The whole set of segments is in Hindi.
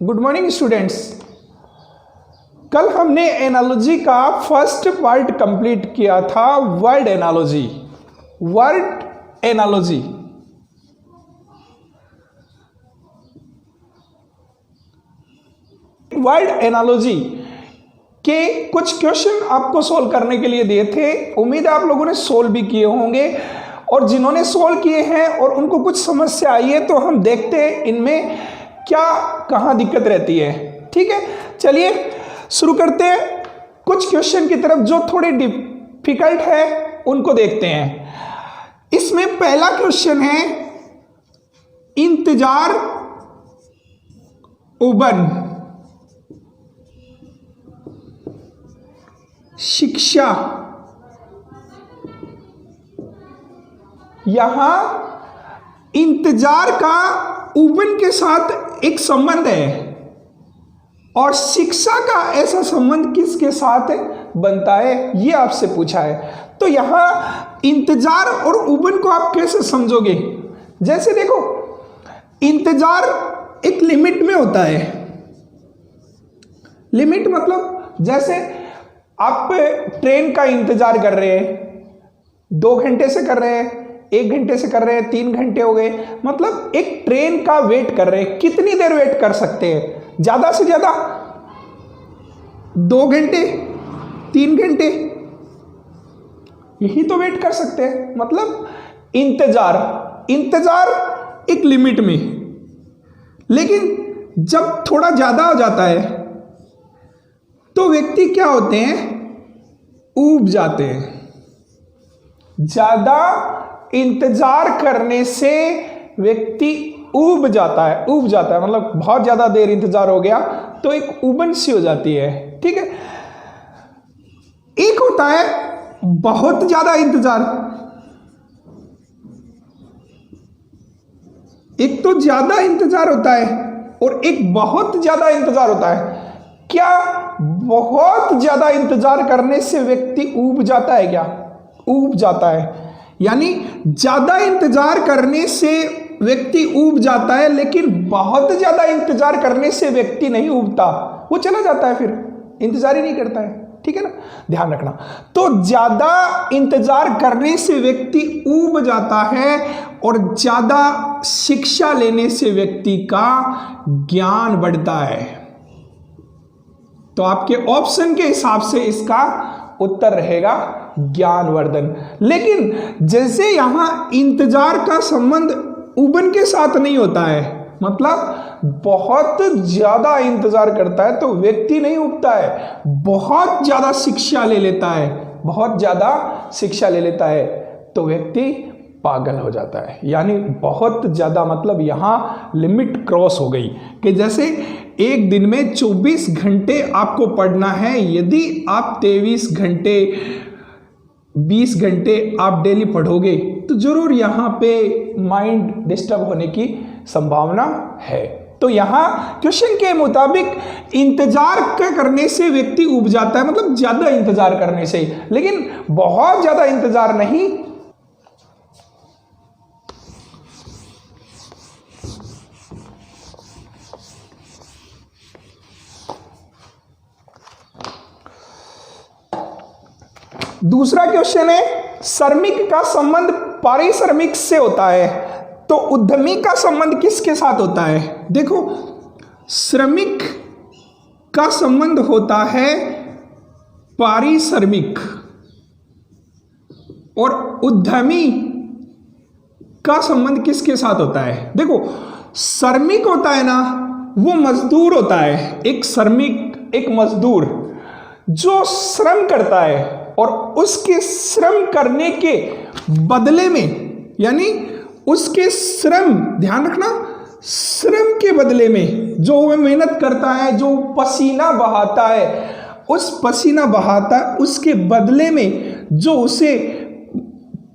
Good morning students. कल हमने एनालॉजी का फर्स्ट पार्ट कंप्लीट किया था। वर्ड एनालॉजी के कुछ क्वेश्चन आपको सोल्व करने के लिए दिए थे। उम्मीद है आप लोगों ने सोल्व भी किए होंगे, और जिन्होंने सोल्व किए हैं और उनको कुछ समस्या आई है तो हम देखते हैं इनमें क्या कहाँ दिक्कत रहती है। ठीक है, चलिए शुरू करते हैं। कुछ क्वेश्चन की तरफ जो थोड़े डिफिकल्ट है उनको देखते हैं। इसमें पहला क्वेश्चन है इंतजार उबन शिक्षा। यहां इंतजार का उबन के साथ एक संबंध है, और शिक्षा का ऐसा संबंध किसके साथ बनता है, ये आपसे पूछा है। तो यहां इंतजार और उबन को आप कैसे समझोगे? जैसे देखो, इंतजार एक लिमिट में होता है। लिमिट मतलब जैसे आप ट्रेन का इंतजार कर रहे हैं, 2 घंटे से कर रहे हैं, 1 घंटे से कर रहे हैं, 3 घंटे हो गए, मतलब एक ट्रेन का वेट कर रहे हैं। कितनी देर वेट कर सकते हैं? ज्यादा से ज्यादा 2 घंटे, 3 घंटे, यही तो वेट कर सकते हैं। मतलब इंतजार एक लिमिट में। लेकिन जब थोड़ा ज्यादा हो जाता है तो व्यक्ति क्या होते हैं? ऊब जाते हैं। ज्यादा इंतजार करने से व्यक्ति ऊब जाता है। मतलब बहुत ज्यादा देर इंतजार हो गया तो एक उबन सी हो जाती है। ठीक है, एक होता है बहुत ज्यादा इंतजार। एक तो ज्यादा इंतजार होता है और एक बहुत ज्यादा इंतजार होता है। क्या बहुत ज्यादा इंतजार करने से व्यक्ति ऊब जाता है? क्या ऊब जाता है? यानी ज्यादा इंतजार करने से व्यक्ति ऊब जाता है, लेकिन बहुत ज्यादा इंतजार करने से व्यक्ति नहीं ऊबता, वो चला जाता है, फिर इंतजार ही नहीं करता है। ठीक है ना, ध्यान रखना। तो ज्यादा इंतजार करने से व्यक्ति ऊब जाता है, और ज्यादा शिक्षा लेने से व्यक्ति का ज्ञान बढ़ता है। तो आपके ऑप्शन के हिसाब से इसका उत्तर रहेगा ज्ञानवर्धन। लेकिन जैसे यहां इंतजार का संबंध उबन के साथ नहीं होता है, मतलब बहुत ज्यादा इंतजार करता है तो व्यक्ति नहीं उबता है, बहुत ज्यादा शिक्षा ले लेता है तो व्यक्ति पागल हो जाता है। यानी बहुत ज्यादा मतलब यहां लिमिट क्रॉस हो गई कि जैसे एक दिन में 24 घंटे आपको पढ़ना है। यदि आप 23 घंटे 20 घंटे आप डेली पढ़ोगे तो जरूर यहाँ पे माइंड डिस्टर्ब होने की संभावना है। तो यहाँ क्वेश्चन के मुताबिक इंतजार करने से व्यक्ति ऊब जाता है, मतलब ज्यादा इंतजार करने से, लेकिन बहुत ज्यादा इंतजार नहीं। दूसरा क्वेश्चन है, श्रमिक का संबंध पारिश्रमिक से होता है, तो उद्यमी का संबंध किसके साथ होता है? देखो, श्रमिक का संबंध होता है पारिश्रमिक, और उद्यमी का संबंध किसके साथ होता है? देखो, श्रमिक होता है ना, वो मजदूर होता है। एक श्रमिक, एक मजदूर जो श्रम करता है, और उसके श्रम करने के बदले में, यानी उसके श्रम, ध्यान रखना, श्रम के बदले में जो वह मेहनत करता है, जो पसीना बहाता है, उसके बदले में जो उसे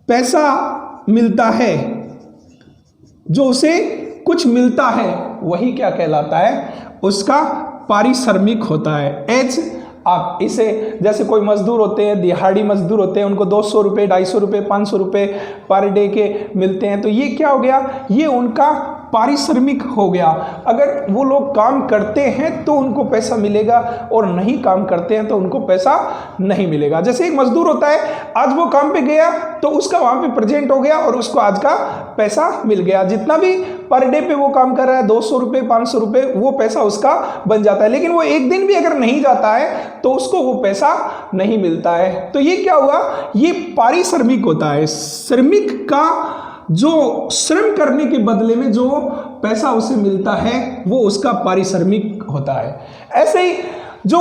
पैसा मिलता है, जो उसे कुछ मिलता है, वही क्या कहलाता है? उसका पारिश्रमिक होता है। एज आप इसे, जैसे कोई मजदूर होते हैं, दिहाड़ी मजदूर होते हैं, उनको 200 रुपये, 250 रुपये, 500 रुपये पर डे के मिलते हैं, तो ये क्या हो गया, ये उनका पारिश्रमिक हो गया। अगर वो लोग काम करते हैं तो उनको पैसा मिलेगा और नहीं काम करते हैं तो उनको पैसा नहीं मिलेगा। जैसे एक मजदूर होता है, आज वो काम पे गया तो उसका वहां पे प्रेजेंट हो गया और उसको आज का पैसा मिल गया। जितना भी पर डे पे वो काम कर रहा है, 200 रुपये, 500 रुपये, वो पैसा उसका बन जाता है। लेकिन वो एक दिन भी अगर नहीं जाता है तो उसको वो पैसा नहीं मिलता है। तो ये क्या हुआ, ये पारिश्रमिक होता है। श्रमिक का जो श्रम करने के बदले में जो पैसा उसे मिलता है वो उसका पारिश्रमिक होता है। ऐसे ही जो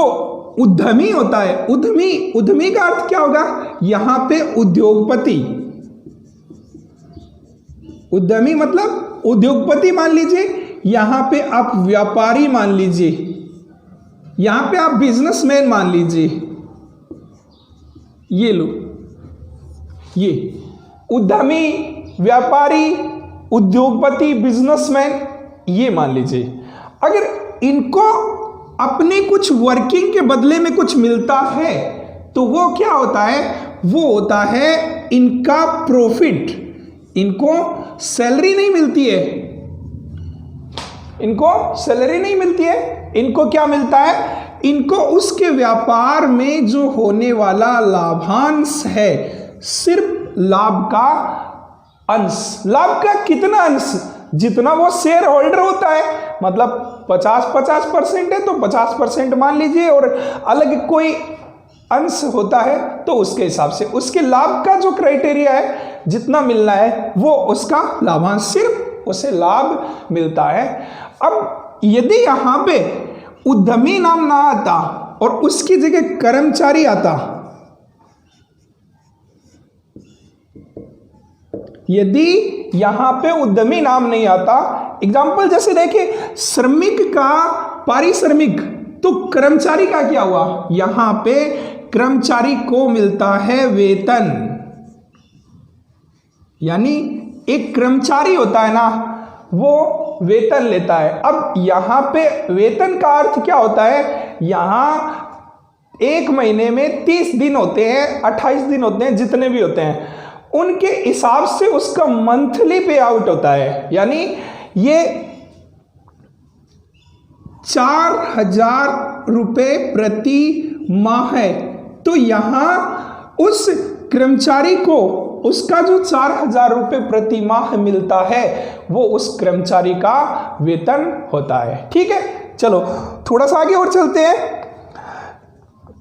उद्यमी होता है, उद्यमी का अर्थ क्या होगा, यहां पे उद्योगपति। उद्यमी मतलब उद्योगपति मान लीजिए, यहां पे आप व्यापारी मान लीजिए, यहां पे आप बिजनेसमैन मान लीजिए। ये लो, ये उद्यमी, व्यापारी, उद्योगपति, बिजनेसमैन, ये मान लीजिए। अगर इनको अपने कुछ वर्किंग के बदले में कुछ मिलता है तो वो क्या होता है, वो होता है इनका प्रॉफिट। इनको सैलरी नहीं मिलती है, इनको सैलरी नहीं मिलती है, इनको क्या मिलता है, इनको उसके व्यापार में जो होने वाला लाभांश है, सिर्फ लाभ का अंश। लाभ का कितना अंश, जितना वो शेयर होल्डर होता है, मतलब 50% है तो 50% मान लीजिए, और अलग कोई अंश होता है तो उसके हिसाब से उसके लाभ का जो क्राइटेरिया है, जितना मिलना है वो उसका लाभांश, सिर्फ उसे लाभ मिलता है। अब यदि यहां पे उद्यमी नाम ना आता और उसकी जगह कर्मचारी आता, यदि यहां पे उद्यमी नाम नहीं आता, एग्जाम्पल जैसे देखिए, श्रमिक का पारिश्रमिक, तो कर्मचारी का क्या हुआ, यहां पे कर्मचारी को मिलता है वेतन। यानी एक कर्मचारी होता है ना, वो वेतन लेता है। अब यहां पे वेतन का अर्थ क्या होता है, यहां एक महीने में 30 दिन होते हैं, 28 दिन होते हैं, जितने भी होते हैं, उनके हिसाब से उसका मंथली पे आउट होता है। यानी ये 4,000 रुपये प्रति माह है, तो यहां उस कर्मचारी को उसका जो 4,000 रुपये प्रति माह मिलता है वो उस कर्मचारी का वेतन होता है। ठीक है, चलो थोड़ा सा आगे और चलते हैं।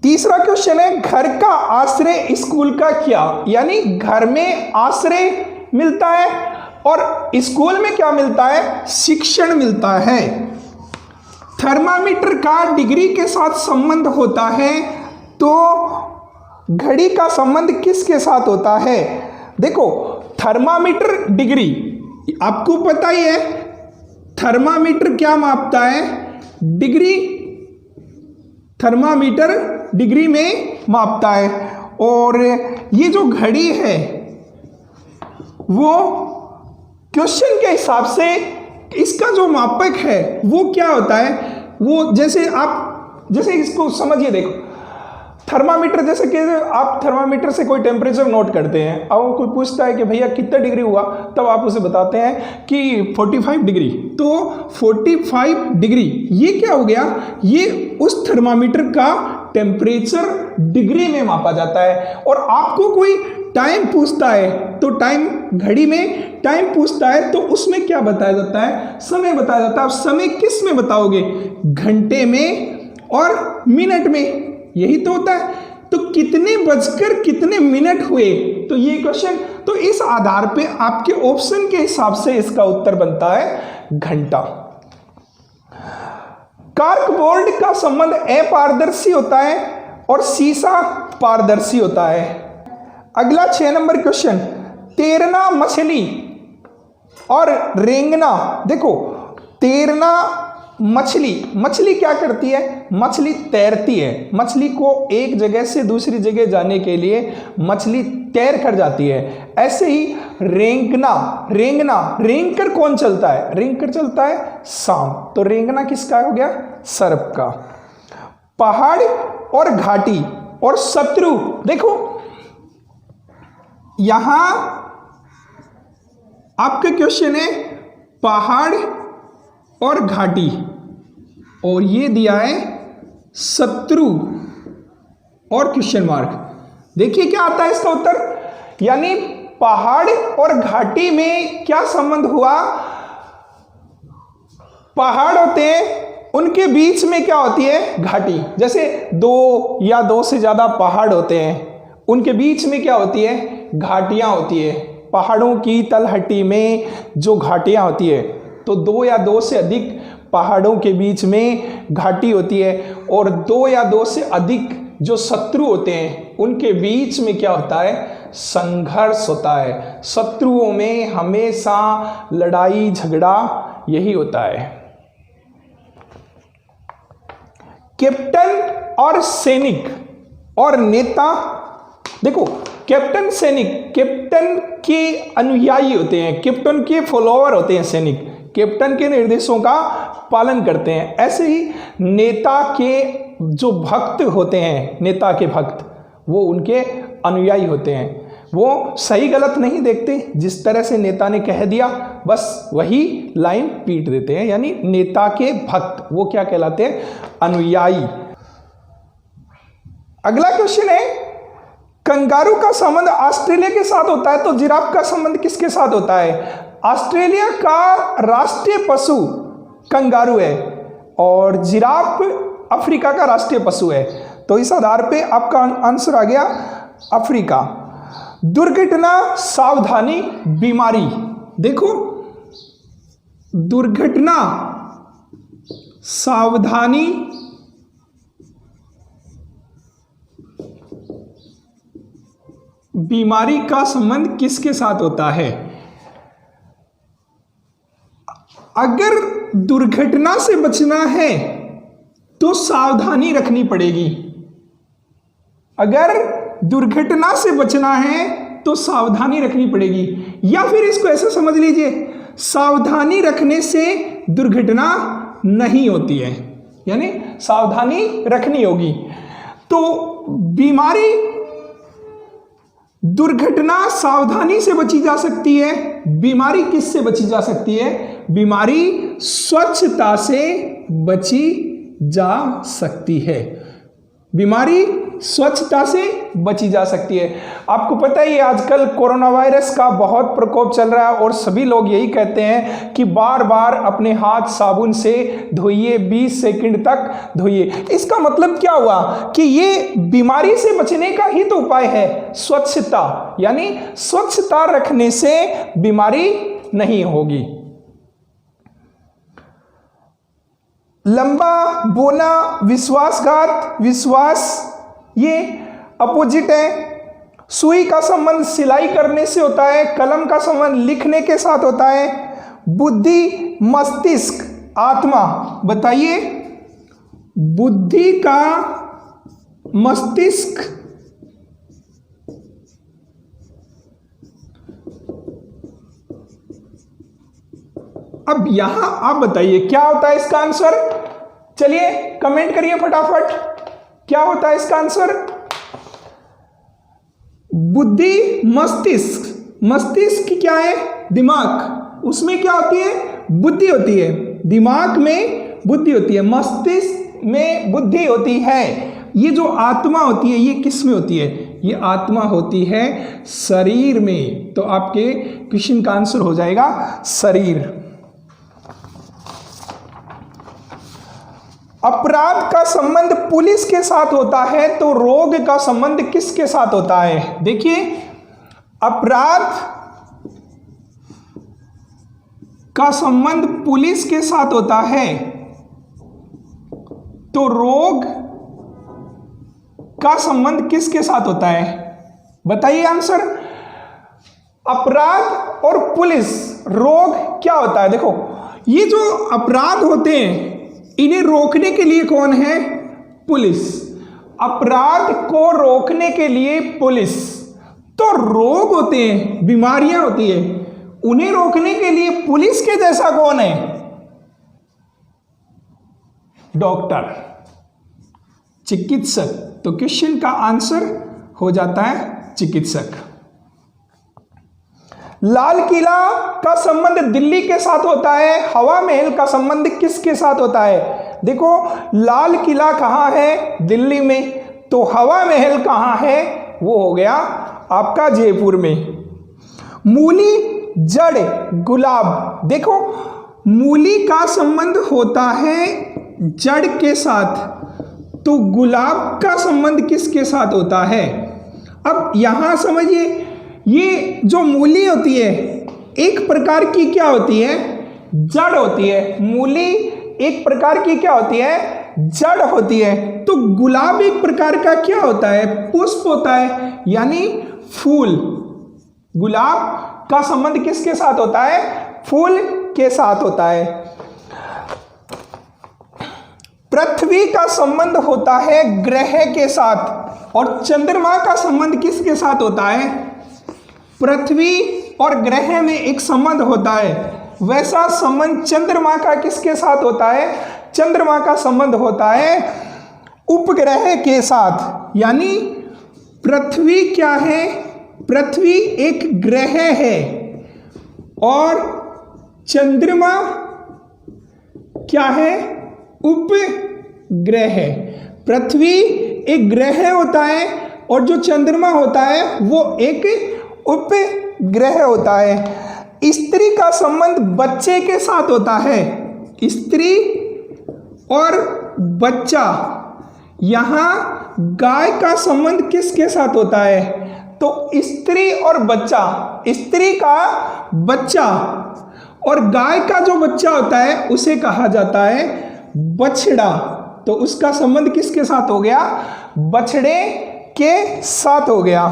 तीसरा क्वेश्चन है, घर का आश्रय स्कूल का क्या। यानी घर में आश्रय मिलता है और स्कूल में क्या मिलता है, शिक्षण मिलता है। थर्मामीटर का डिग्री के साथ संबंध होता है, तो घड़ी का संबंध किसके साथ होता है। देखो, थर्मामीटर डिग्री, आपको पता ही है थर्मामीटर क्या मापता है, डिग्री, थर्मामीटर डिग्री में मापता है। और ये जो घड़ी है वो क्वेश्चन के हिसाब से इसका जो मापक है वो क्या होता है, वो जैसे इसको समझिए। देखो, थर्मामीटर, जैसे कि आप थर्मामीटर से कोई टेम्परेचर नोट करते हैं, अब कोई पूछता है कि भैया कितना डिग्री हुआ, तब आप उसे बताते हैं कि 45 डिग्री। तो 45 डिग्री ये क्या हो गया, ये उस थर्मामीटर का टेम्परेचर डिग्री में मापा जाता है। और आपको कोई टाइम पूछता है तो टाइम, घड़ी में टाइम पूछता है तो उसमें क्या बताया जाता है, समय बताया जाता है। आप समय किस में बताओगे, घंटे में और मिनट में, यही तो होता है। तो कितने बजकर कितने मिनट हुए, तो ये क्वेश्चन, तो इस आधार पे आपके ऑप्शन के हिसाब से इसका उत्तर बनता है घंटा। कार्क बोर्ड का संबंध अपारदर्शी होता है और शीशा पारदर्शी होता है। अगला 6 नंबर क्वेश्चन, तैरना मछली और रेंगना। देखो, तैरना मछली क्या करती है, मछली तैरती है। मछली को एक जगह से दूसरी जगह जाने के लिए मछली तैर कर जाती है। ऐसे ही रेंग कर कौन चलता है, रेंग कर चलता है सांप। तो रेंगना किसका हो गया, सर्प का। पहाड़ और घाटी और शत्रु। देखो यहां आपका क्वेश्चन है पहाड़ और घाटी, और ये दिया है शत्रु और क्वेश्चन मार्क। देखिए क्या आता है इसका उत्तर, यानी पहाड़ और घाटी में क्या संबंध हुआ, पहाड़ होते हैं उनके बीच में क्या होती है घाटी। जैसे दो या दो से ज्यादा पहाड़ होते हैं, उनके बीच में क्या होती है घाटियां होती है। पहाड़ों की तलहटी में जो घाटियां होती है, तो दो या दो से अधिक पहाड़ों के बीच में घाटी होती है, और दो या दो से अधिक जो शत्रु होते हैं उनके बीच में क्या होता है संघर्ष होता है। शत्रुओं में हमेशा लड़ाई झगड़ा यही होता है। कैप्टन और सैनिक और नेता, देखो कैप्टन सैनिक, कैप्टन के अनुयायी होते हैं, कैप्टन के फॉलोअर होते हैं सैनिक, कैप्टन के निर्देशों का पालन करते हैं। ऐसे ही नेता के जो भक्त होते हैं, नेता के भक्त वो उनके अनुयायी होते हैं। वो सही गलत नहीं देखते, जिस तरह से नेता ने कह दिया बस वही लाइन पीट देते हैं, यानी नेता के भक्त वो क्या कहलाते हैं अनुयायी। अगला क्वेश्चन है कंगारू का संबंध ऑस्ट्रेलिया के साथ होता है तो जिराफ का संबंध किसके साथ होता है। ऑस्ट्रेलिया का राष्ट्रीय पशु कंगारू है और जिराफ अफ्रीका का राष्ट्रीय पशु है, तो इस आधार पे आपका आंसर आ गया अफ्रीका। दुर्घटना, सावधानी, बीमारी, देखो दुर्घटना, सावधानी, बीमारी का संबंध किसके साथ होता है। अगर दुर्घटना से बचना है तो सावधानी रखनी पड़ेगी। अगर दुर्घटना से बचना है तो सावधानी रखनी पड़ेगी, या फिर इसको ऐसे समझ लीजिए सावधानी रखने से दुर्घटना नहीं होती है, यानी सावधानी रखनी होगी। तो बीमारी, दुर्घटना सावधानी से बची जा सकती है, बीमारी किससे बची जा सकती है, बीमारी स्वच्छता से बची जा सकती है, बीमारी स्वच्छता से बची जा सकती है। आपको पता ही है आजकल कोरोना वायरस का बहुत प्रकोप चल रहा है और सभी लोग यही कहते हैं कि बार बार अपने हाथ साबुन से धोइए, 20 सेकंड तक धोइए। इसका मतलब क्या हुआ कि ये बीमारी से बचने का ही तो उपाय है स्वच्छता, यानी स्वच्छता रखने से बीमारी नहीं होगी। लंबा, बोना, विश्वासघात, विश्वास ये अपोजिट है। सुई का संबंध सिलाई करने से होता है, कलम का संबंध लिखने के साथ होता है। बुद्धि, मस्तिष्क, आत्मा, बताइए बुद्धि का मस्तिष्क, अब यहां आप बताइए क्या होता है इसका आंसर, चलिए कमेंट करिए फटाफट, क्या होता है इसका आंसर। बुद्धि, मस्तिष्क, मस्तिष्क क्या है दिमाग, उसमें क्या होती है बुद्धि होती है, दिमाग में बुद्धि होती है, मस्तिष्क में बुद्धि होती है। ये जो आत्मा होती है ये किस में होती है, ये आत्मा होती है शरीर में। तो आपके क्वेश्चन का आंसर हो जाएगा शरीर। अपराध का संबंध पुलिस के साथ होता है तो रोग का संबंध किसके साथ होता है। देखिए अपराध का संबंध पुलिस के साथ होता है तो रोग का संबंध किसके साथ होता है, बताइए आंसर। अपराध और पुलिस, रोग क्या होता है। देखो ये जो अपराध होते हैं इन्हें रोकने के लिए कौन है, पुलिस। अपराध को रोकने के लिए पुलिस, तो रोग होते हैं, बीमारियां होती है, उन्हें रोकने के लिए पुलिस के जैसा कौन है, डॉक्टर। चिकित्सक। तो क्वेश्चन का आंसर हो जाता है चिकित्सक। लाल किला का संबंध दिल्ली के साथ होता है, हवा महल का संबंध किसके साथ होता है? देखो लाल किला कहाँ है? दिल्ली में। तो हवा महल कहाँ है? वो हो गया आपका जयपुर में। मूली जड़ गुलाब, देखो मूली का संबंध होता है जड़ के साथ, तो गुलाब का संबंध किसके साथ होता है? अब यहां समझिए, ये जो मूली होती है एक प्रकार की क्या होती है? जड़ होती है। मूली एक प्रकार की क्या होती है? जड़ होती है। तो गुलाब एक प्रकार का क्या होता है? पुष्प होता है, यानी फूल। गुलाब का संबंध किसके साथ होता है? फूल के साथ होता है। पृथ्वी का संबंध होता है ग्रह के साथ, और चंद्रमा का संबंध किसके साथ होता है? पृथ्वी और ग्रह में एक संबंध होता है, वैसा संबंध चंद्रमा का किसके साथ होता है? चंद्रमा का संबंध होता है उपग्रह के साथ। यानी पृथ्वी क्या है? पृथ्वी एक ग्रह है और चंद्रमा क्या है? उपग्रह है। पृथ्वी एक ग्रह होता है और जो चंद्रमा होता है वो एक उपग्रह होता है। स्त्री का संबंध बच्चे के साथ होता है, स्त्री और बच्चा। यहां गाय का संबंध किसके साथ होता है? तो स्त्री और बच्चा, स्त्री का बच्चा और गाय का जो बच्चा होता है उसे कहा जाता है बछड़ा। तो उसका संबंध किसके साथ हो गया? बछड़े के साथ हो गया।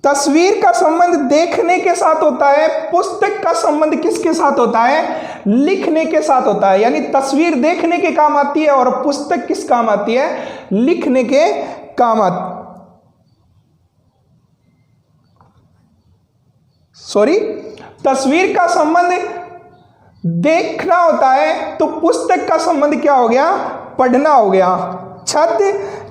तस्वीर का संबंध देखने के साथ होता है, पुस्तक का संबंध किसके साथ होता है? लिखने के साथ होता है। यानी तस्वीर देखने के काम आती है और पुस्तक किस काम आती है? लिखने के काम आती। तस्वीर का संबंध देखना होता है, तो पुस्तक का संबंध क्या हो गया? पढ़ना हो गया। छत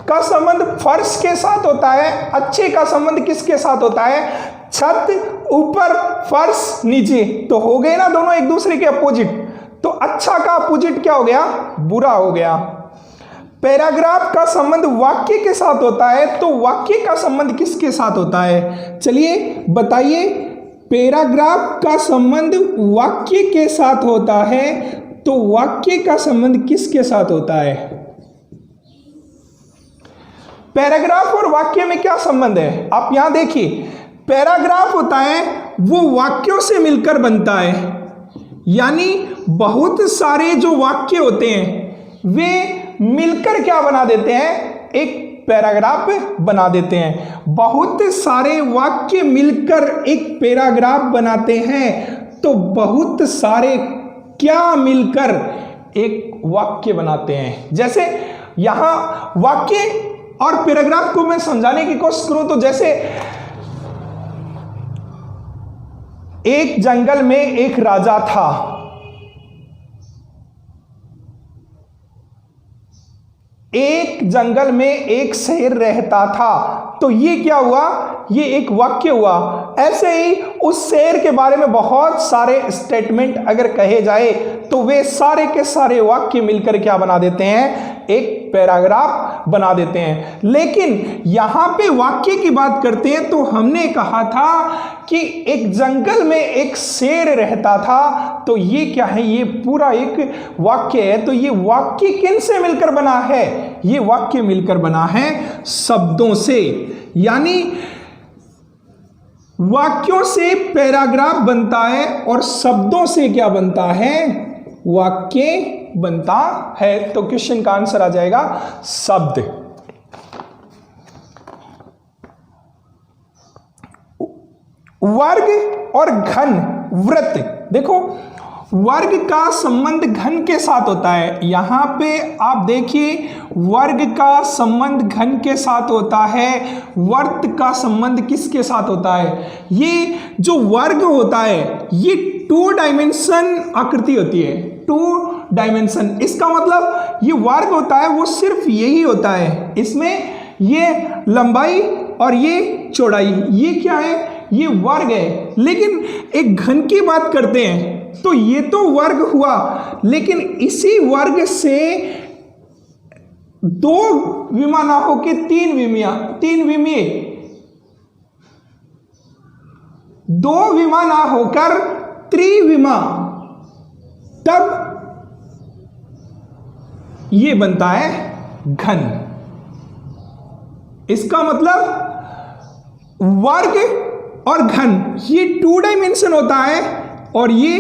का संबंध फर्श के साथ होता है, अच्छे का संबंध किसके साथ होता है? छत ऊपर, फर्श नीचे। तो हो गए ना दोनों एक दूसरे के अपोजिट। तो अच्छा का अपोजिट क्या हो गया? बुरा हो गया। पैराग्राफ का संबंध वाक्य के साथ होता है, तो वाक्य का संबंध किसके साथ होता है? चलिए बताइए। पैराग्राफ का संबंध वाक्य के साथ होता है, तो वाक्य का संबंध किसके साथ होता है? पैराग्राफ और वाक्य में क्या संबंध है? आप यहां देखिए, पैराग्राफ होता है वो वाक्यों से मिलकर बनता है। यानी बहुत सारे जो वाक्य होते हैं वे मिलकर क्या बना देते हैं? एक पैराग्राफ बना देते हैं। बहुत सारे वाक्य मिलकर एक पैराग्राफ बनाते हैं, तो बहुत सारे क्या मिलकर एक वाक्य बनाते हैं। जैसे यहां वाक्य और पैराग्राफ को मैं समझाने की कोशिश करूं तो जैसे एक जंगल में एक राजा था। एक जंगल में एक शेर रहता था। तो ये क्या हुआ? ये एक वाक्य हुआ। ऐसे ही उस शेर के बारे में बहुत सारे स्टेटमेंट अगर कहे जाए तो वे सारे के सारे वाक्य मिलकर क्या बना देते हैं? एक पैराग्राफ बना देते हैं। लेकिन यहां पे वाक्य की बात करते हैं तो हमने कहा था कि एक जंगल में एक शेर रहता था। तो ये क्या है? ये पूरा एक वाक्य है। तो ये वाक्य किन से मिलकर बना है? ये वाक्य मिलकर बना है शब्दों से। यानी वाक्यों से पैराग्राफ बनता है और शब्दों से क्या बनता है? वाक्य बनता है। तो क्वेश्चन का आंसर आ जाएगा शब्द। वर्ग और घन वृत्त, देखो वर्ग का संबंध घन के साथ होता है। यहां पे आप देखिए, वर्ग का संबंध घन के साथ होता है, वृत्त का संबंध किसके साथ होता है? ये जो वर्ग होता है ये 2 डायमेंशन आकृति होती है। 2 डायमेंशन। इसका मतलब ये वर्ग होता है वो सिर्फ यही होता है, इसमें ये लंबाई और ये चौड़ाई, ये क्या है, ये वर्ग है। लेकिन एक घन की बात करते हैं तो ये तो वर्ग हुआ, लेकिन इसी वर्ग से 2 विमा ना होके 3 विमीय, 2 विमा ना होकर त्रिविमा, तब ये बनता है घन। इसका मतलब वर्ग और घन ये 2 डायमेंशन होता है और ये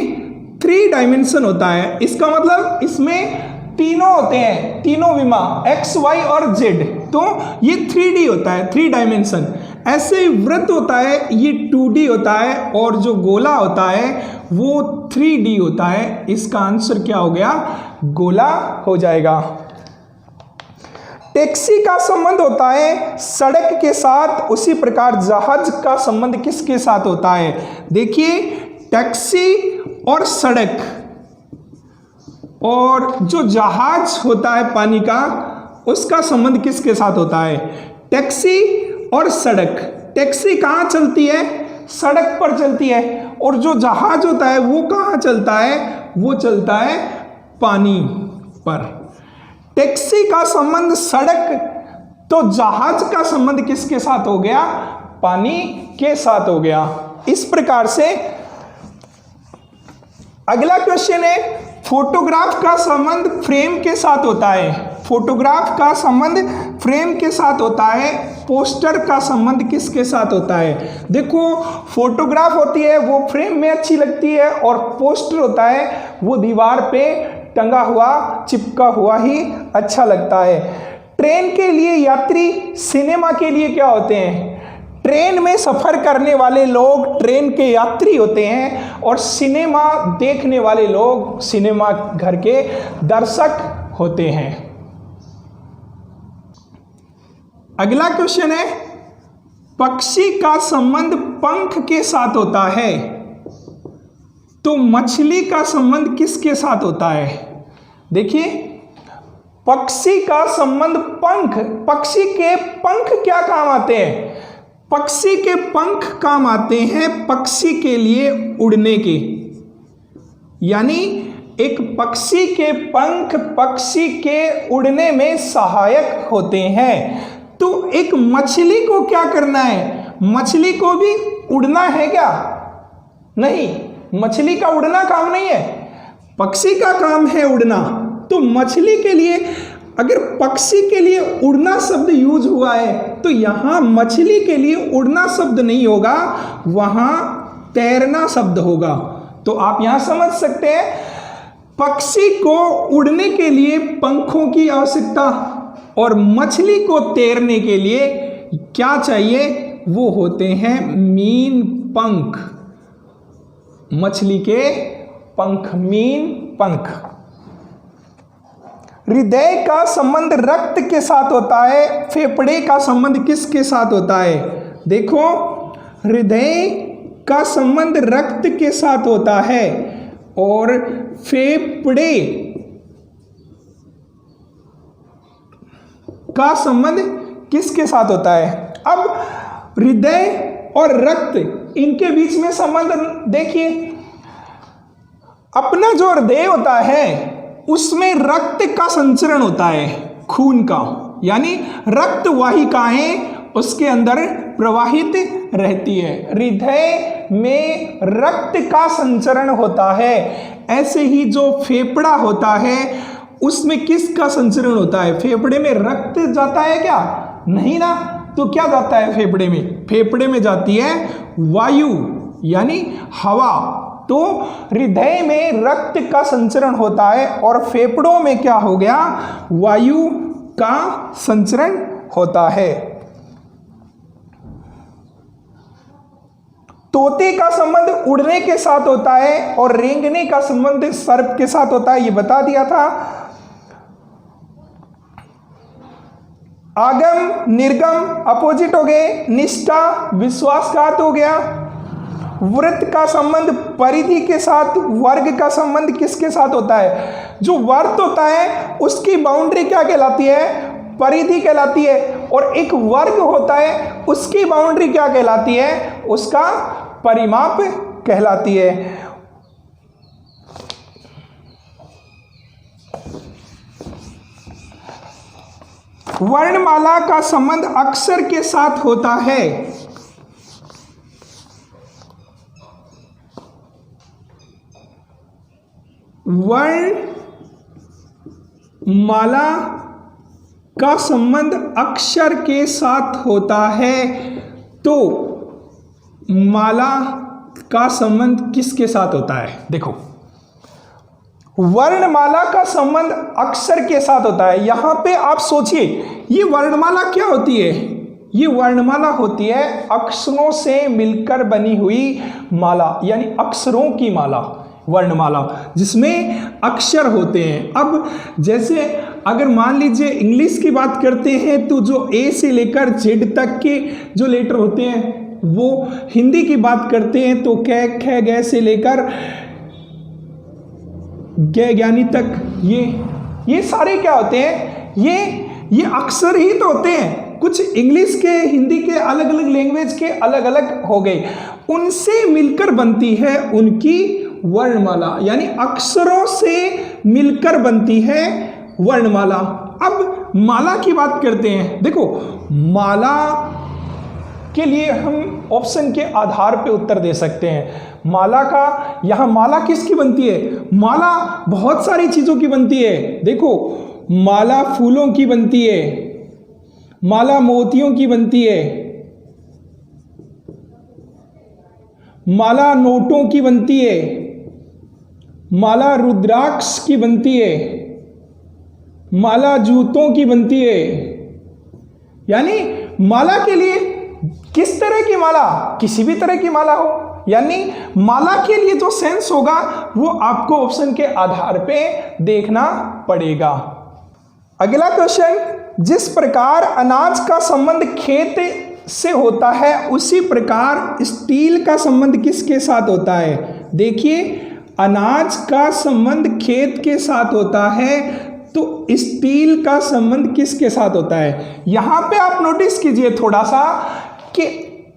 3 डायमेंशन होता है। इसका मतलब इसमें तीनों होते हैं, तीनों विमा x, y और z, तो ये 3D होता है, 3 डायमेंशन। ऐसे वृत्त होता है ये 2D होता है और जो गोला होता है वो 3D होता है। इसका आंसर क्या हो गया, गोला हो जाएगा। टैक्सी का संबंध होता है सड़क के साथ, उसी प्रकार जहाज का संबंध किसके साथ होता है। देखिए टैक्सी और सड़क और जो जहाज होता है पानी का, उसका संबंध किसके साथ होता है, टैक्सी और सड़क। टैक्सी कहाँ चलती है, सड़क पर चलती है, और जो जहाज होता है वो कहाँ चलता है, वो चलता है पानी पर। टैक्सी का संबंध सड़क, तो जहाज का संबंध किसके साथ हो गया, पानी के साथ हो गया। इस प्रकार से अगला क्वेश्चन है, फोटोग्राफ का संबंध फ्रेम के साथ होता है। फोटोग्राफ का संबंध फ्रेम के साथ होता है, पोस्टर का संबंध किसके साथ होता है। देखो फोटोग्राफ होती है वो फ्रेम में अच्छी लगती है, और पोस्टर होता है वो दीवार पे टंगा हुआ, चिपका हुआ ही अच्छा लगता है। ट्रेन के लिए यात्री, सिनेमा के लिए क्या होते हैं, ट्रेन में सफर करने वाले लोग ट्रेन के यात्री होते हैं, और सिनेमा देखने वाले लोग सिनेमा घर के दर्शक होते हैं। अगला क्वेश्चन है, पक्षी का संबंध पंख के साथ होता है, तो मछली का संबंध किसके साथ होता है। देखिए पक्षी का संबंध पंख, पक्षी के पंख क्या काम आते हैं, पक्षी के पंख काम आते हैं पक्षी के लिए उड़ने के, यानी एक पक्षी के पंख पक्षी के उड़ने में सहायक होते हैं। तो एक मछली को क्या करना है, मछली को भी उड़ना है क्या, नहीं, मछली का उड़ना काम नहीं है, पक्षी का काम है उड़ना। तो मछली के लिए, अगर पक्षी के लिए उड़ना शब्द यूज हुआ है तो यहां मछली के लिए उड़ना शब्द नहीं होगा, वहां तैरना शब्द होगा। तो आप यहां समझ सकते हैं पक्षी को उड़ने के लिए पंखों की आवश्यकता, और मछली को तैरने के लिए क्या चाहिए, वो होते हैं मीन पंख, मछली के पंख, मीन पंख। हृदय का संबंध रक्त के साथ होता है, फेफड़े का संबंध किसके साथ होता है। देखो हृदय का संबंध रक्त के साथ होता है और फेफड़े का संबंध किसके साथ होता है। अब हृदय और रक्त, इनके बीच में संबंध देखिए, अपना जो हृदय होता है उसमें रक्त का संचरण होता है, खून का, यानी रक्त वाहिकाएं उसके अंदर प्रवाहित रहती है, हृदय में रक्त का संचरण होता है। ऐसे ही जो फेफड़ा होता है उसमें किसका संचरण होता है, फेफड़े में रक्त जाता है क्या, नहीं ना, तो क्या जाता है फेफड़े में, फेफड़े में जाती है वायु यानी हवा। तो हृदय में रक्त का संचरण होता है और फेफड़ों में क्या हो गया, वायु का संचरण होता है। तोते का संबंध उड़ने के साथ होता है और रेंगने का संबंध सर्प के साथ होता है, ये बता दिया था। आगम निर्गम अपोजिट हो गए, निष्ठा विश्वासघात हो गया, वृत्त का संबंध परिधि के साथ, वर्ग का संबंध किसके साथ होता है? जो वृत्त होता है उसकी बाउंड्री क्या कहलाती है? परिधि कहलाती है। और एक वर्ग होता है उसकी बाउंड्री क्या कहलाती है? उसका परिमाप कहलाती है। वर्णमाला का संबंध अक्षर के साथ होता है। वर्णमाला का संबंध अक्षर के साथ होता है। तो माला का संबंध किसके साथ होता है? देखो, वर्णमाला का संबंध अक्षर के साथ होता है। यहां पे आप सोचिए, ये वर्णमाला क्या होती है? ये वर्णमाला होती है अक्षरों से मिलकर बनी हुई माला, यानी अक्षरों की माला, वर्णमाला, जिसमें अक्षर होते हैं। अब जैसे अगर मान लीजिए इंग्लिश की बात करते हैं तो जो ए से लेकर जेड तक के जो लेटर होते हैं, वो हिंदी की बात करते हैं तो कै ख ग से लेकर ग ज्ञानी तक, ये सारे क्या होते हैं? ये अक्षर ही तो होते हैं। कुछ इंग्लिश के, हिंदी के, अलग अलग लैंग्वेज के अलग अलग हो गए, उनसे मिलकर बनती है उनकी वर्णमाला, यानी अक्षरों से मिलकर बनती है वर्णमाला। अब माला की बात करते हैं। देखो, माला के लिए हम ऑप्शन के आधार पे उत्तर दे सकते हैं। माला का, यहां माला किसकी बनती है? माला बहुत सारी चीजों की बनती है। देखो, माला फूलों की बनती है, माला मोतियों की बनती है, माला नोटों की बनती है, माला रुद्राक्ष की बनती है, माला जूतों की बनती है। यानी माला के लिए किस तरह की माला? किसी भी तरह की माला हो, यानी माला के लिए जो सेंस होगा वो आपको ऑप्शन के आधार पे देखना पड़ेगा। अगला क्वेश्चन, जिस प्रकार अनाज का संबंध खेत से होता है उसी प्रकार स्टील का संबंध किसके साथ होता है? देखिए, अनाज का संबंध खेत के साथ होता है तो स्टील का संबंध किसके साथ होता है? यहां पे आप नोटिस कीजिए थोड़ा सा कि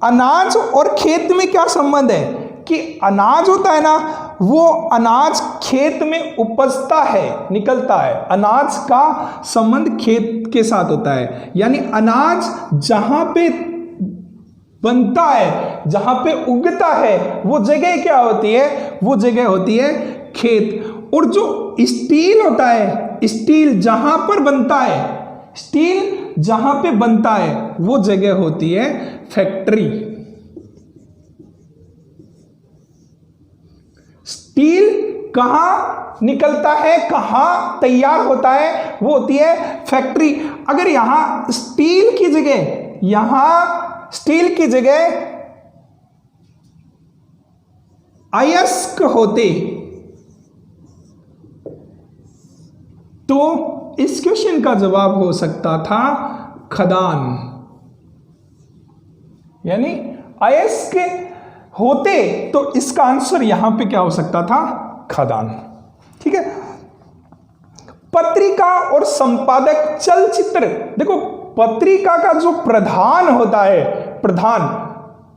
अनाज और खेत में क्या संबंध है? कि अनाज होता है ना, वो अनाज खेत में उपजता है, निकलता है। अनाज का संबंध खेत के साथ होता है, यानी अनाज जहां पे बनता है, जहां पे उगता है, वो जगह क्या होती है? वो जगह होती है खेत। और जो स्टील होता है, स्टील जहां पर बनता है, स्टील जहां पे बनता है वो जगह होती है फैक्ट्री। स्टील कहां निकलता है, कहां तैयार होता है? वो होती है फैक्ट्री। अगर यहां स्टील की जगह, यहां स्टील की जगह अयस्क होते तो इस क्वेश्चन का जवाब हो सकता था खदान। यानी अयस्क होते तो इसका आंसर यहां पे क्या हो सकता था? खदान। ठीक है। पत्रिका और संपादक चलचित्र, देखो पत्रिका का जो प्रधान होता है, प्रधान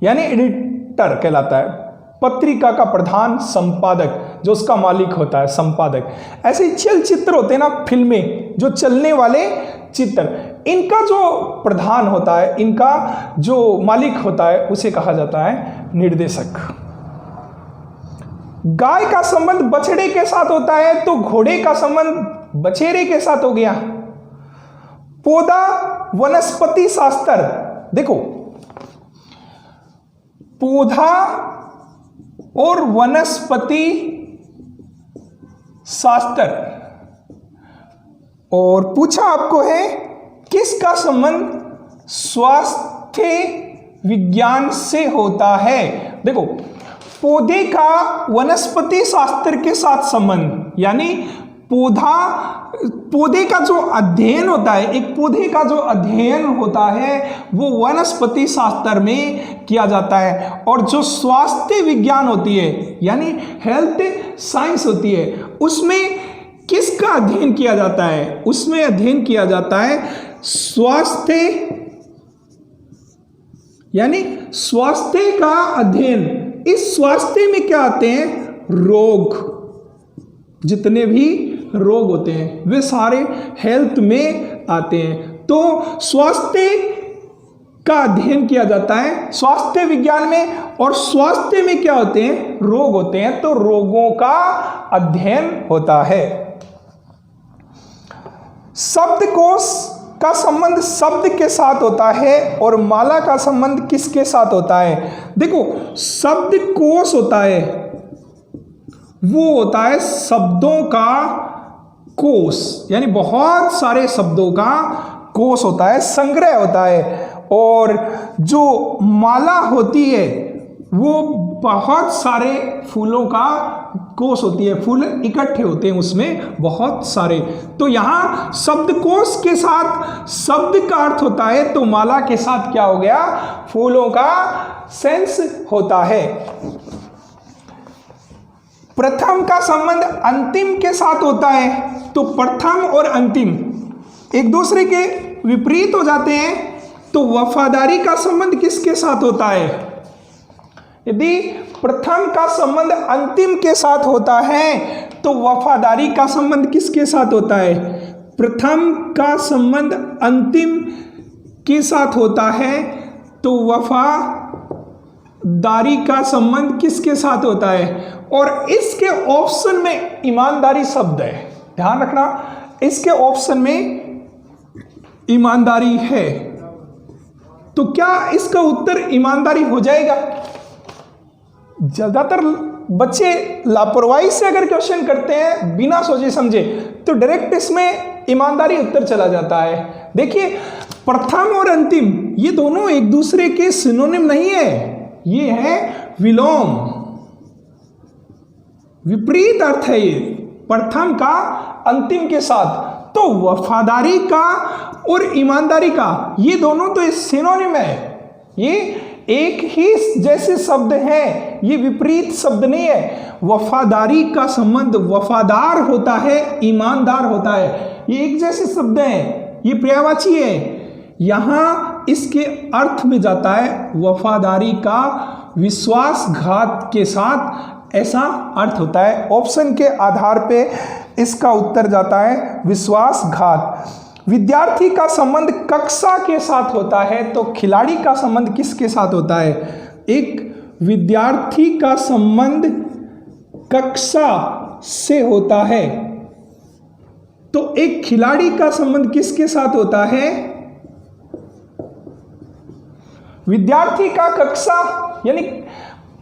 यानी एडिटर कहलाता है। पत्रिका का प्रधान संपादक, जो उसका मालिक होता है संपादक। ऐसे चलचित्र होते हैं ना, फिल्में, जो चलने वाले चित्र, इनका जो प्रधान होता है, इनका जो मालिक होता है, उसे कहा जाता है निर्देशक। गाय का संबंध बछड़े के साथ होता है तो घोड़े का संबंध बछेरे के साथ हो गया। पौधा वनस्पति शास्त्र, देखो पौधा और वनस्पति शास्त्र, और पूछा आपको है किसका संबंध स्वास्थ्य विज्ञान से होता है। देखो पौधे का वनस्पति शास्त्र के साथ संबंध, यानी पौधे का जो अध्ययन होता है, एक पौधे का जो अध्ययन होता है वो वनस्पति शास्त्र में किया जाता है। और जो स्वास्थ्य विज्ञान होती है यानी हेल्थ साइंस होती है, उसमें किसका अध्ययन किया जाता है? उसमें अध्ययन किया जाता है स्वास्थ्य, यानी स्वास्थ्य का अध्ययन। इस स्वास्थ्य में क्या आते हैं? रोग, जितने भी रोग होते हैं वे सारे हेल्थ में आते हैं। तो स्वास्थ्य का अध्ययन किया जाता है स्वास्थ्य विज्ञान में। और स्वास्थ्य में क्या होते हैं? रोग होते हैं, तो रोगों का अध्ययन होता है। शब्दकोश का संबंध शब्द के साथ होता है और माला का संबंध किसके साथ होता है? देखो, शब्दकोश होता है वो होता है शब्दों का कोश, यानी बहुत सारे शब्दों का कोश होता है, संग्रह होता है। और जो माला होती है वो बहुत सारे फूलों का कोश होती है, फूल इकट्ठे होते हैं उसमें बहुत सारे। तो यहाँ शब्दकोश के साथ शब्द का अर्थ होता है, तो माला के साथ क्या हो गया? फूलों का सेंस होता है। प्रथम का संबंध अंतिम के साथ होता है, तो प्रथम और अंतिम एक दूसरे के विपरीत हो जाते हैं, तो वफादारी का संबंध किसके साथ होता है? यदि प्रथम का संबंध अंतिम के साथ होता है तो वफादारी का संबंध किसके साथ होता है? प्रथम का संबंध अंतिम के साथ होता है तो वफादारी का संबंध किसके साथ होता है? और इसके ऑप्शन में ईमानदारी शब्द है, ध्यान रखना, इसके ऑप्शन में ईमानदारी है। तो क्या इसका उत्तर ईमानदारी हो जाएगा? ज्यादातर बच्चे लापरवाही से अगर क्वेश्चन करते हैं बिना सोचे समझे तो डायरेक्ट इसमें ईमानदारी उत्तर चला जाता है। देखिए, प्रथम और अंतिम ये दोनों एक दूसरे के सिनोनिम नहीं है, ये है विलोम, विपरीत अर्थ है ये प्रथम का अंतिम के साथ। तो वफादारी का और ईमानदारी का ये दोनों तो सिनोनिम है, ये एक ही जैसे शब्द हैं, ये विपरीत शब्द नहीं है। वफादारी का संबंध वफादार होता है, ईमानदार होता है, ये एक जैसे शब्द हैं, ये पर्यायवाची है। यहां इसके अर्थ में जाता है वफादारी का विश्वासघात के साथ, ऐसा अर्थ होता है। ऑप्शन के आधार पे इसका उत्तर जाता है विश्वासघात। विद्यार्थी का संबंध कक्षा के साथ होता है, तो खिलाड़ी का संबंध किसके साथ होता है? एक विद्यार्थी का संबंध कक्षा से होता है, तो एक खिलाड़ी का संबंध किसके साथ होता है? विद्यार्थी का कक्षा, यानी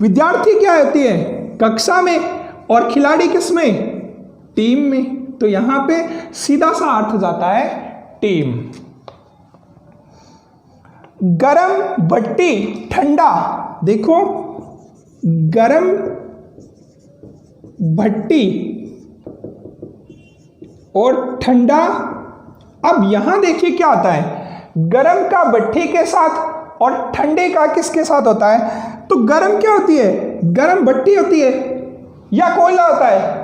विद्यार्थी क्या होती है? कक्षा में, और खिलाड़ी किसमें? टीम में। तो यहां पे सीधा सा अर्थ जाता है टीम। गरम भट्टी, ठंडा, देखो गरम भट्टी और ठंडा। अब यहां देखिए क्या आता है, गरम का भट्टी के साथ और ठंडे का किसके साथ होता है? तो गरम क्या होती है? गरम भट्टी होती है या कोयला होता है?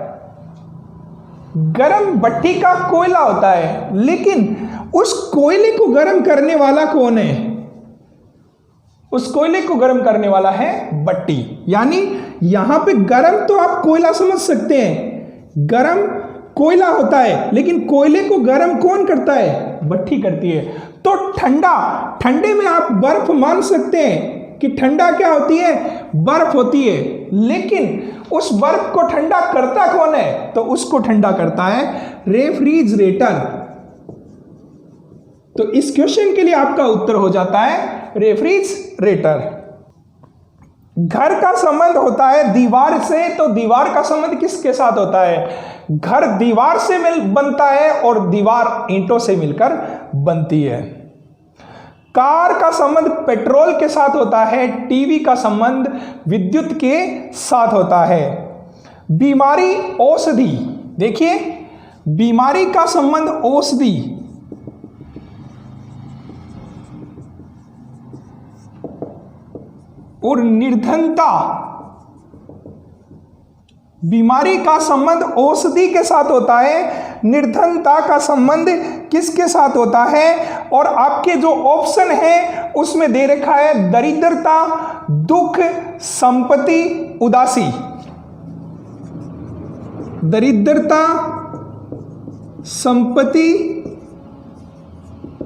गरम भट्टी का कोयला होता है, लेकिन उस कोयले को गर्म करने वाला कौन है? उस कोयले को गर्म करने वाला है भट्टी। यानी यहां पे गरम तो आप कोयला समझ सकते हैं, गरम कोयला होता है, लेकिन कोयले को गर्म कौन करता है? भट्टी करती है। तो ठंडा, ठंडे में आप बर्फ मान सकते हैं कि ठंडा क्या होती है? बर्फ होती है, लेकिन उस बर्फ को ठंडा करता कौन है? तो उसको ठंडा करता है रेफ्रिजरेटर। तो इस क्वेश्चन के लिए आपका उत्तर हो जाता है रेफ्रिजरेटर। घर का संबंध होता है दीवार से, तो दीवार का संबंध किसके साथ होता है? घर दीवार से बनता है और दीवार ईंटों से मिलकर बनती है। कार का संबंध पेट्रोल के साथ होता है, टीवी का संबंध विद्युत के साथ होता है। बीमारी औषधि, देखिए बीमारी का संबंध औषधि और निर्धनता, बीमारी का संबंध औषधि के साथ होता है, निर्धनता का संबंध किसके साथ होता है? और आपके जो ऑप्शन है उसमें दे रखा है दरिद्रता, दुख, संपत्ति, उदासी। दरिद्रता, संपत्ति,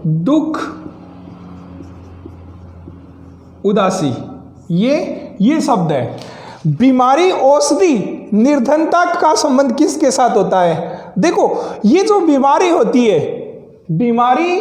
दुख, उदासी, ये शब्द है। बीमारी, औषधि, निर्धनता का संबंध किसके साथ होता है? देखो, ये जो बीमारी होती है, बीमारी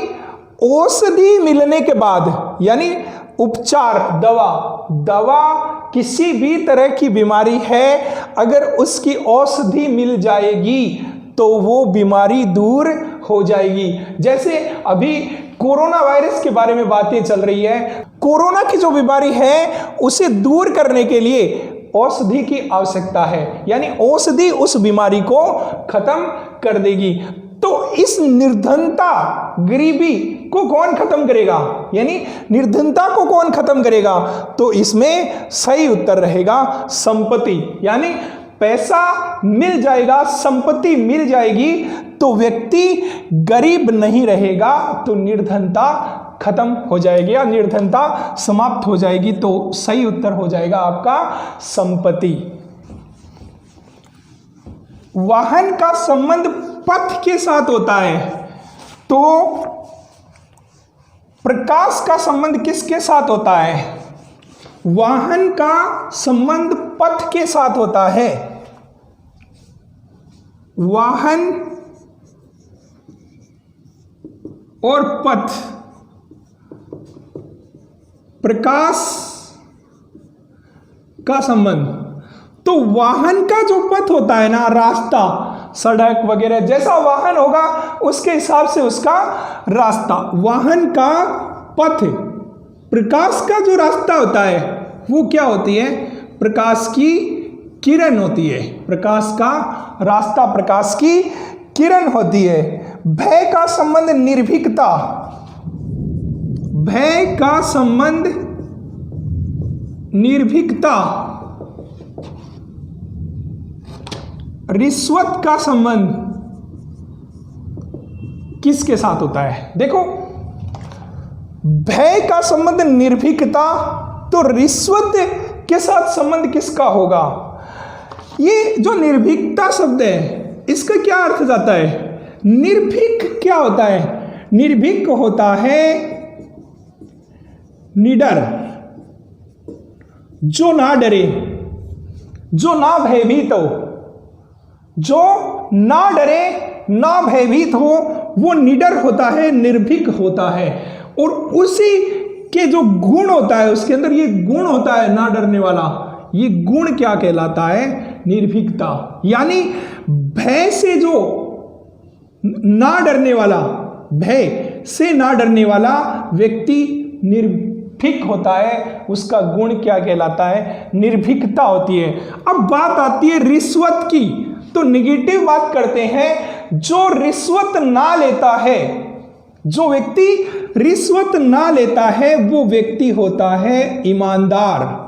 औषधि मिलने के बाद, यानी उपचार, दवा किसी भी तरह की बीमारी है, अगर उसकी औषधि मिल जाएगी तो वो बीमारी दूर हो जाएगी। जैसे अभी कोरोना वायरस के बारे में बातें चल रही है, कोरोना की जो बीमारी है उसे दूर करने के लिए औषधि की आवश्यकता है, यानी औषधि उस बीमारी को खत्म कर देगी। तो इस निर्धनता, गरीबी को कौन खत्म करेगा? यानी निर्धनता को कौन खत्म करेगा? तो इसमें सही उत्तर रहेगा संपत्ति, यानी पैसा मिल जाएगा, संपत्ति मिल जाएगी तो व्यक्ति गरीब नहीं रहेगा, तो निर्धनता खत्म हो जाएगी या निर्धनता समाप्त हो जाएगी। तो सही उत्तर हो जाएगा आपका संपत्ति। वाहन का संबंध पथ के साथ होता है, तो प्रकाश का संबंध किसके साथ होता है? वाहन का संबंध पथ के साथ होता है। वाहन और पथ, प्रकाश का संबंध। तो वाहन का जो पथ होता है ना, रास्ता, सड़क वगैरह, जैसा वाहन होगा उसके हिसाब से उसका रास्ता। वाहन का पथ, प्रकाश का जो रास्ता होता है वो क्या होती है? प्रकाश की किरण होती है। प्रकाश का रास्ता प्रकाश की किरण होती है। भय का संबंध निर्भीकता, भय का संबंध निर्भीकता। रिश्वत का संबंध किसके साथ होता है? देखो, भय का संबंध निर्भीकता, तो रिश्वत के साथ संबंध किसका होगा? ये जो निर्भीकता शब्द है इसका क्या अर्थ जाता है? निर्भीक क्या होता है? निर्भीक होता है निडर, जो ना डरे, जो ना भयभीत हो, जो ना डरे ना भयभीत हो, वो निडर होता है, निर्भीक होता है। और उसी के जो गुण होता है, उसके अंदर ये गुण होता है ना डरने वाला, ये गुण क्या कहलाता है? निर्भीकता। यानी भय से जो ना डरने वाला, भय से ना डरने वाला व्यक्ति निर्भीक होता है, उसका गुण क्या कहलाता है? निर्भीकता होती है। अब बात आती है रिश्वत की, तो निगेटिव बात करते हैं। जो रिश्वत ना लेता है, जो व्यक्ति रिश्वत ना लेता है वो व्यक्ति होता है ईमानदार।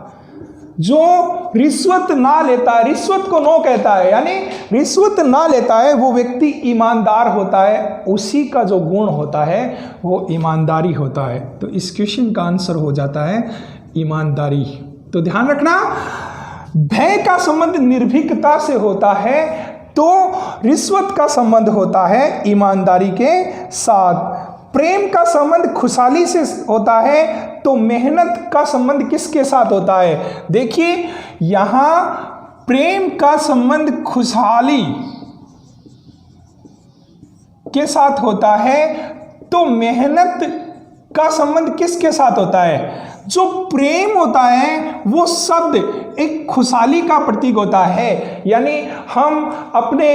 जो रिश्वत ना लेता है, रिश्वत को नो कहता है, यानी रिश्वत ना लेता है वो व्यक्ति ईमानदार होता है। उसी का जो गुण होता है वो ईमानदारी होता है। तो इस क्वेश्चन का आंसर हो जाता है ईमानदारी। तो ध्यान रखना, भय का संबंध निर्भीकता से होता है, तो रिश्वत का संबंध होता है ईमानदारी के साथ। प्रेम का संबंध खुशहाली से होता है, तो मेहनत का संबंध किसके साथ होता है? देखिए, यहां प्रेम का संबंध खुशहाली के साथ होता है, तो मेहनत का संबंध किसके साथ होता है? जो प्रेम होता है वो शब्द एक खुशहाली का प्रतीक होता है, यानी हम अपने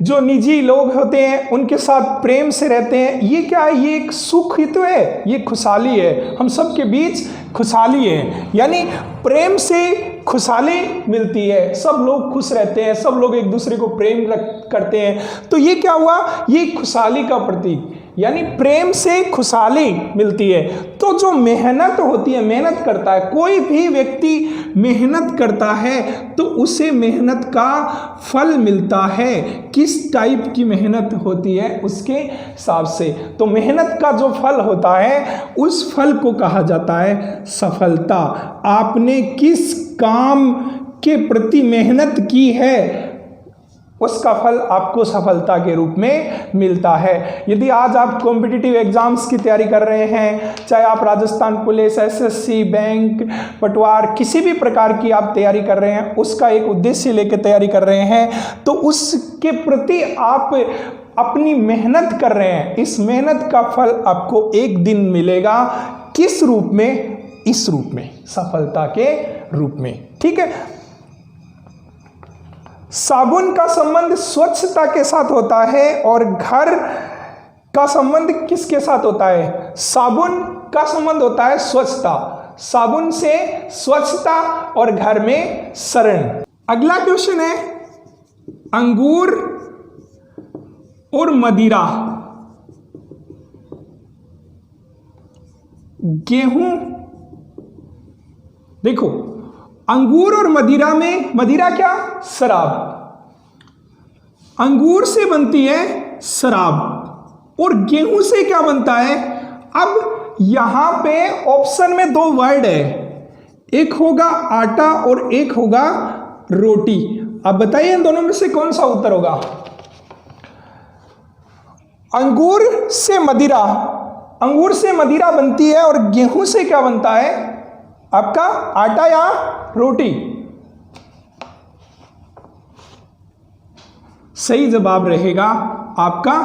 जो निजी लोग होते हैं उनके साथ प्रेम से रहते हैं। ये क्या है? ये एक सुख ही तो है, ये खुशहाली है, हम सबके बीच खुशहाली है। यानी प्रेम से खुशहाली मिलती है, सब लोग खुश रहते हैं, सब लोग एक दूसरे को प्रेम करते हैं। तो ये क्या हुआ, ये खुशहाली का प्रतीक, यानी प्रेम से खुशहाली मिलती है। तो जो मेहनत होती है, मेहनत करता है, कोई भी व्यक्ति मेहनत करता है तो उसे मेहनत का फल मिलता है। किस टाइप की मेहनत होती है उसके हिसाब से। तो मेहनत का जो फल होता है उस फल को कहा जाता है सफलता। आपने किस काम के प्रति मेहनत की है उसका फल आपको सफलता के रूप में मिलता है। यदि आज आप कॉम्पिटिटिव एग्जाम्स की तैयारी कर रहे हैं, चाहे आप राजस्थान पुलिस, एसएससी, बैंक, पटवार, किसी भी प्रकार की आप तैयारी कर रहे हैं, उसका एक उद्देश्य लेकर तैयारी कर रहे हैं, तो उसके प्रति आप अपनी मेहनत कर रहे हैं। इस मेहनत का फल आपको एक दिन मिलेगा। किस रूप में? इस रूप में, सफलता के रूप में। ठीक है। साबुन का संबंध स्वच्छता के साथ होता है और घर का संबंध किसके साथ होता है? साबुन का संबंध होता है स्वच्छता, साबुन से स्वच्छता और घर में शरण। अगला क्वेश्चन है अंगूर और मदिरा, गेहूं। देखो, अंगूर और मदिरा में, मदिरा क्या? शराब। अंगूर से बनती है शराब और गेहूं से क्या बनता है? अब यहां पे ऑप्शन में दो वर्ड है, एक होगा आटा और एक होगा रोटी। अब बताइए इन दोनों में से कौन सा उत्तर होगा? अंगूर से मदिरा, अंगूर से मदिरा बनती है और गेहूं से क्या बनता है आपका? आटा या रोटी? सही जवाब रहेगा आपका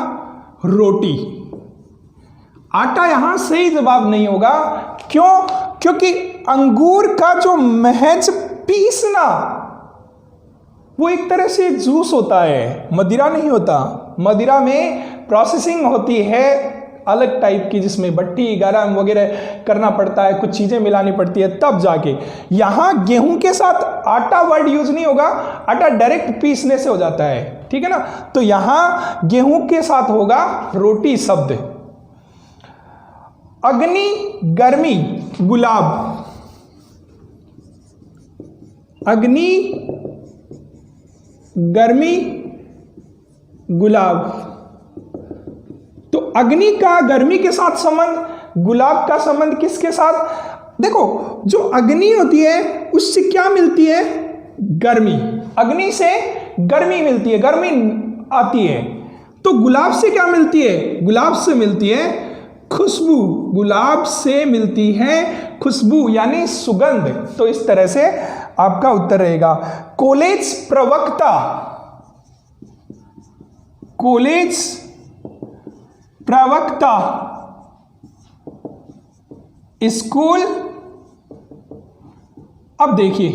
रोटी। आटा यहां सही जवाब नहीं होगा। क्यों? क्योंकि अंगूर का जो महज पीसना वो एक तरह से जूस होता है, मदिरा नहीं होता। मदिरा में प्रोसेसिंग होती है अलग टाइप की, जिसमें भट्टी गरम वगैरह करना पड़ता है, कुछ चीजें मिलानी पड़ती है तब जाके। यहां गेहूं के साथ आटा वर्ड यूज नहीं होगा, आटा डायरेक्ट पीसने से हो जाता है। ठीक है ना। तो यहां गेहूं के साथ होगा रोटी शब्द। अग्नि, गर्मी, गुलाब। अग्नि, गर्मी, गुलाब। तो अग्नि का गर्मी के साथ संबंध, गुलाब का संबंध किसके साथ? देखो, जो अग्नि होती है उससे क्या मिलती है? गर्मी। अग्नि से गर्मी मिलती है, गर्मी आती है। तो गुलाब से क्या मिलती है? गुलाब से मिलती है खुशबू। गुलाब से मिलती है खुशबू यानी सुगंध। तो इस तरह से आपका उत्तर रहेगा। कॉलेज प्रवक्ता, कॉलेज प्रवक्ता, स्कूल। अब देखिए,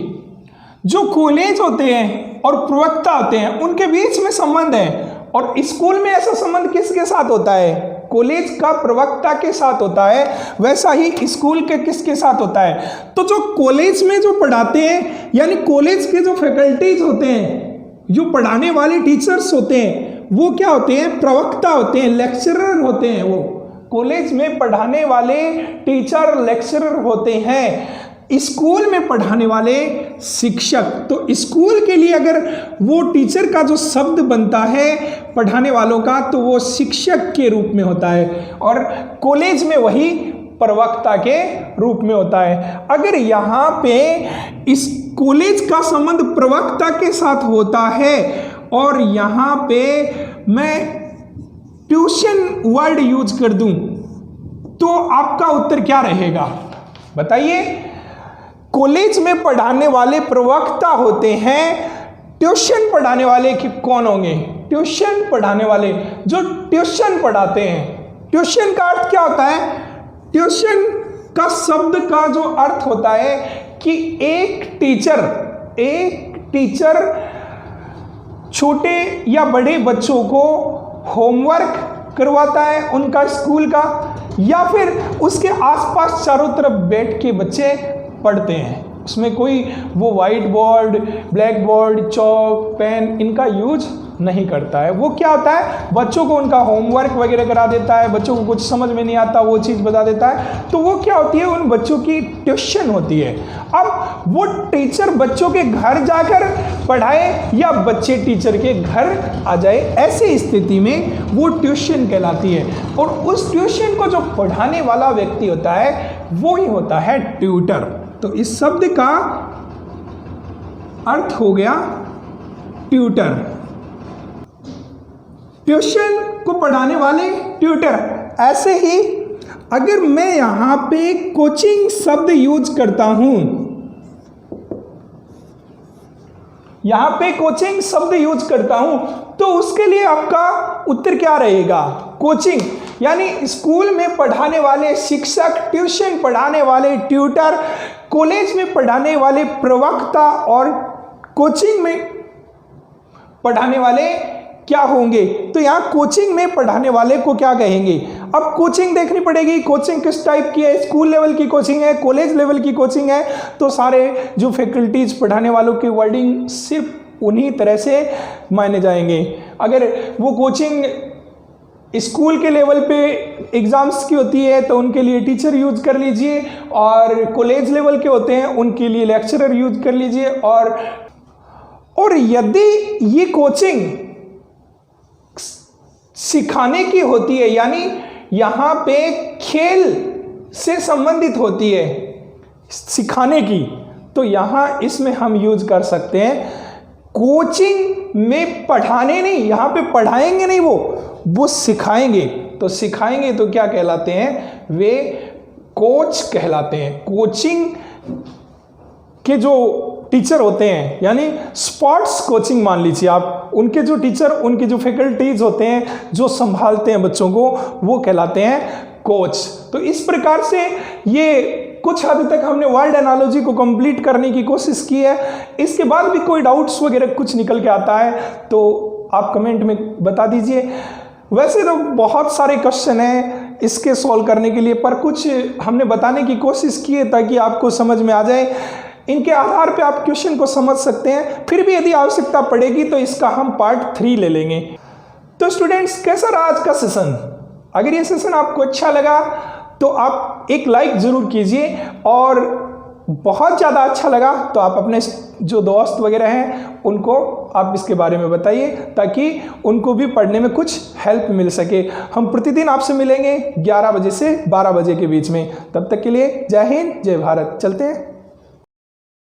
जो कॉलेज होते हैं और प्रवक्ता होते हैं उनके बीच में संबंध है, और स्कूल में ऐसा संबंध किसके साथ होता है? कॉलेज का प्रवक्ता के साथ होता है। वैसा ही स्कूल के किसके साथ होता है? तो जो कॉलेज में जो पढ़ाते हैं, यानी कॉलेज के जो फैकल्टीज होते हैं, जो पढ़ाने वाले टीचर्स होते हैं, वो क्या होते हैं? प्रवक्ता होते हैं, लेक्चरर होते हैं। वो कॉलेज में पढ़ाने वाले टीचर लेक्चरर होते हैं, स्कूल में पढ़ाने वाले शिक्षक। तो स्कूल के लिए अगर वो टीचर का जो शब्द बनता है पढ़ाने वालों का, तो वो शिक्षक के रूप में होता है, और कॉलेज में वही प्रवक्ता के रूप में होता है। अगर यहाँ पे इस कॉलेज का संबंध प्रवक्ता के साथ होता है और यहाँ पे मैं ट्यूशन वर्ड यूज कर दूं, तो आपका उत्तर क्या रहेगा? बताइए। कॉलेज में पढ़ाने वाले प्रवक्ता होते हैं, ट्यूशन पढ़ाने वाले कौन होंगे? ट्यूशन पढ़ाने वाले जो ट्यूशन पढ़ाते हैं। ट्यूशन का अर्थ क्या होता है? ट्यूशन का शब्द का जो अर्थ होता है कि एक टीचर छोटे या बड़े बच्चों को होमवर्क करवाता है उनका स्कूल का, या फिर उसके आसपास चारों तरफ बैठ के बच्चे पढ़ते हैं। उसमें कोई वो वाइट बोर्ड, ब्लैक बोर्ड, चौक, पेन इनका यूज नहीं करता है। वो क्या होता है, बच्चों को उनका होमवर्क वगैरह करा देता है, बच्चों को कुछ समझ में नहीं आता वो चीज़ बता देता है। तो वो क्या होती है, उन बच्चों की ट्यूशन होती है। अब वो टीचर बच्चों के घर जाकर पढ़ाए या बच्चे टीचर के घर आ जाए, ऐसी स्थिति में वो ट्यूशन कहलाती है। और उस ट्यूशन को जो पढ़ाने वाला व्यक्ति होता है वो ही होता है ट्यूटर। तो इस शब्द का अर्थ हो गया ट्यूटर, ट्यूशन को पढ़ाने वाले ट्यूटर। ऐसे ही अगर मैं यहां पे कोचिंग शब्द यूज करता हूं, यहां पे कोचिंग शब्द यूज करता हूं, तो उसके लिए आपका उत्तर क्या रहेगा, कोचिंग। यानी स्कूल में पढ़ाने वाले शिक्षक, ट्यूशन पढ़ाने वाले ट्यूटर, कॉलेज में पढ़ाने वाले प्रवक्ता और कोचिंग में पढ़ाने वाले क्या होंगे। तो यहाँ कोचिंग में पढ़ाने वाले को क्या कहेंगे। अब कोचिंग देखनी पड़ेगी, कोचिंग किस टाइप की है, स्कूल लेवल की कोचिंग है, कॉलेज लेवल की कोचिंग है। तो सारे जो फैकल्टीज पढ़ाने वालों की वर्डिंग सिर्फ उन्हीं तरह से माने जाएंगे। अगर वो कोचिंग स्कूल के लेवल पे एग्जाम्स की होती है तो उनके लिए टीचर यूज कर लीजिए, और कॉलेज लेवल के होते हैं उनके लिए लेक्चरर यूज कर लीजिए। और यदि ये कोचिंग सिखाने की होती है, यानी यहाँ पे खेल से संबंधित होती है सिखाने की, तो यहाँ इसमें हम यूज कर सकते हैं कोचिंग में पढ़ाने नहीं, यहाँ पे पढ़ाएंगे नहीं, वो सिखाएंगे। तो सिखाएंगे तो क्या कहलाते हैं, वे कोच कहलाते हैं। कोचिंग के जो टीचर होते हैं, यानी स्पोर्ट्स कोचिंग मान लीजिए आप, उनके जो टीचर, उनके जो फैकल्टीज होते हैं जो संभालते हैं बच्चों को, वो कहलाते हैं कोच। तो इस प्रकार से ये कुछ हद तक हमने वर्ड एनालॉजी को कंप्लीट करने की कोशिश की है। इसके बाद भी कोई डाउट्स वगैरह कुछ निकल के आता है तो आप कमेंट में बता दीजिए। वैसे तो बहुत सारे क्वेश्चन हैं इसके सॉल्व करने के लिए, पर कुछ हमने बताने की कोशिश की है ताकि आपको समझ में आ जाए। इनके आधार पे आप क्वेश्चन को समझ सकते हैं। फिर भी यदि आवश्यकता पड़ेगी तो इसका हम पार्ट 3 ले लेंगे। तो स्टूडेंट्स, कैसा रहा आज का सेशन? अगर ये सेशन आपको अच्छा लगा तो आप एक लाइक जरूर कीजिए, और बहुत ज़्यादा अच्छा लगा तो आप अपने जो दोस्त वगैरह हैं उनको आप इसके बारे में बताइए, ताकि उनको भी पढ़ने में कुछ हेल्प मिल सके। हम प्रतिदिन आपसे मिलेंगे 11 बजे से 12 बजे के बीच में। तब तक के लिए जय हिंद, जय भारत। चलते हैं।